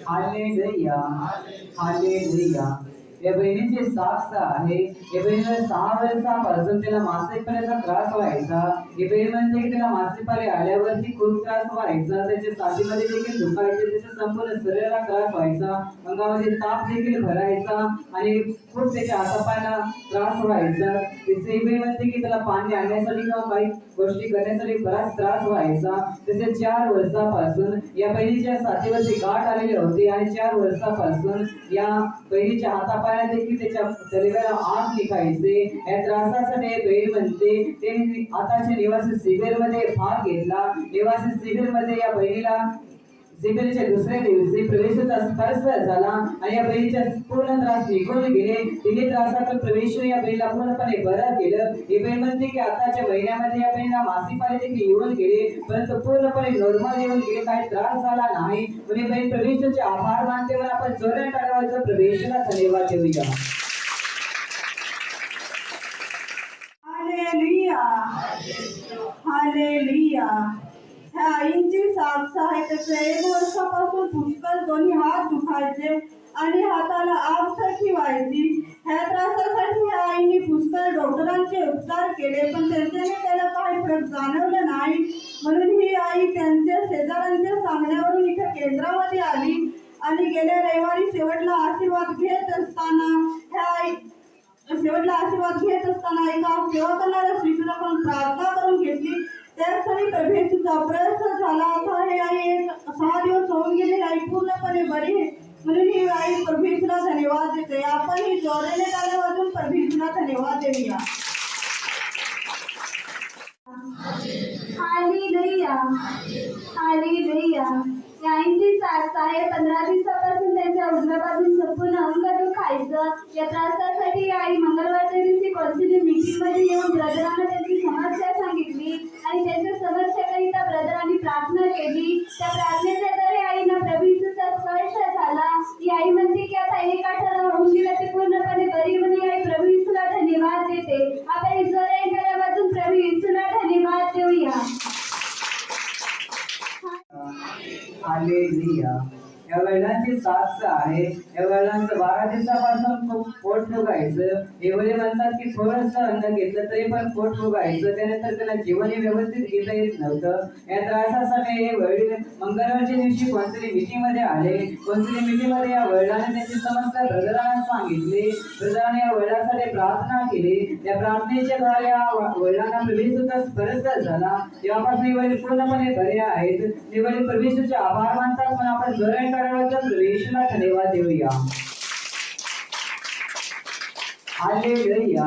Hallelujah hallelujah. या बहिणीची साक्ष आहे. या बहिणीला 6 वर्षापासून तिला मासिक पाळीचा त्रास व्हायचा. ही बहीण म्हणते की तिला मासिक पाळी आल्यावरती खूप त्रास व्हायचा. त्याच्या छातीमध्ये देखील दुखायचे, त्याच्या संपूर्ण शरीराला त्रास व्हायचा, अंगामध्ये ताप देखील भरायचा आणि खूप त्याच्या हातापायांना त्रास व्हायचा. तिची बहीण म्हणते की त्याला पाणी आणण्यासाठी किंवा काही गोष्टी करण्यासाठी बराच त्रास व्हायचा. तसे 4 वर्षापासून या बहिणीच्या छातीवरती गाठ आलेली होती आणि 4 वर्षापासून या बहिणीच्या हातापायाला देखील त्याच्या शरीराला आग निघायचे. या त्रासासाठी बहीण म्हणते त्यांनी आताच्या निवासी शिबिरमध्ये भाग घेतला. निवासी शिबिरमध्ये या बहिणीला शिबिरच्या दुसऱ्या दिवशी प्रवेशाचा स्पर्श झाला आणि या बहिणीच्या पूर्ण त्रास निघून गेले. तिने त्रासातून प्रवेश या बहिणीला पूर्णपणे बरं केलं. ही बहीण म्हणते की आताच्या महिन्यामध्ये या बहिणीला मासिक पाळी देखील येऊन गेले, परंतु पूर्णपणे नॉर्मल येऊन गेले, काही त्रास झाला नाही. म्हणजे बहीण प्रवेशाचे आभार मानते. मला आपण जोरात टाळ्या प्रवेशाला धन्यवाद देऊया. Hallelujah hallelujah. ह्या आईंची साक्ष आहे. त्याचे 1 वर्षापासून पुष्कळ दोन्ही हात दुखायचे आणि हाताला आगसारखी व्हायची. ह्या त्रासासाठी ह्या आईने पुष्कळ डॉक्टरांचे उपचार केले, पण त्यांच्याने त्याला काही फरक जाणवलं नाही. म्हणून ही आई त्यांच्या शेजाऱ्यांच्या सांगण्यावरून इथे केंद्रामध्ये आली आणि गेल्या रविवारी शेवटला आशीर्वाद घेत असताना एका सेवकाला स्वीकारून प्रार्थना करून घेतली. त्यासाठी प्रभूचा प्रयत्न झाला. आता हे आई 6 दिवस होऊन गेले. आई पूर्णपणे बरी आहे. म्हणून ही आई प्रभूला धन्यवाद देते. आपण ही जोराने टाळ्या वाजवून प्रभूला धन्यवाद देऊया. Hallelujah hallelujah. यांची साक्ष आहे. 15 दिवसापासून त्यांच्या उजव्या बाजून संपूर्ण अंग दुखायचं. या त्रासासाठी आई मंगळवारच्या दिवशी कौन्सिलिंग मीटिंगमध्ये येऊन ब्रदरांना त्यांची समस्या सांगितली आणि त्यांच्या समस्येकरिता ब्रदरांनी प्रार्थना केली. त्या प्रार्थनेच्या द्वारे आईना प्रभू येशूचा स्पर्श झाला. ही आई म्हणते की आता एक आठवडा होऊन गेला ती पूर्णपणे बरी म्हणून आई प्रभू येशूला धन्यवाद देते. आपण जोराने टाळ्या वाजवून प्रभू येशूला धन्यवाद देऊया. हालेलुया. या वडिलांची साक्ष आहे. या वडिलांचं 12 दिवसापासून खूप पोट फुगायचं. हे वडील म्हणतात की थोडंसं अन्न घेतलं तरी पण पोट फुगायचं. त्यानंतर त्याला जेवणही व्यवस्थित घेता येत नव्हतं. या त्रासासाठी हे वडील मंगळवारच्या दिवशी कौन्सिलिंग मीटिंगमध्ये आले. कौन्सिलिंग मीटिंगमध्ये या वडिलांनी त्यांची समस्या ब्रदरांना सांगितली. ब्रदरांनी या वडिलांसाठी प्रार्थना केली. या प्रार्थनेच्या द्वारे या वडिलांना प्रभूचा स्पर्श झाला. तेव्हापासून हे वडील पूर्णपणे बरे आहेत. हे वडील प्रभूचे आभार मानतात. पण आपण जोराने प्रभूला धन्यवाद देऊया. हालेलुया.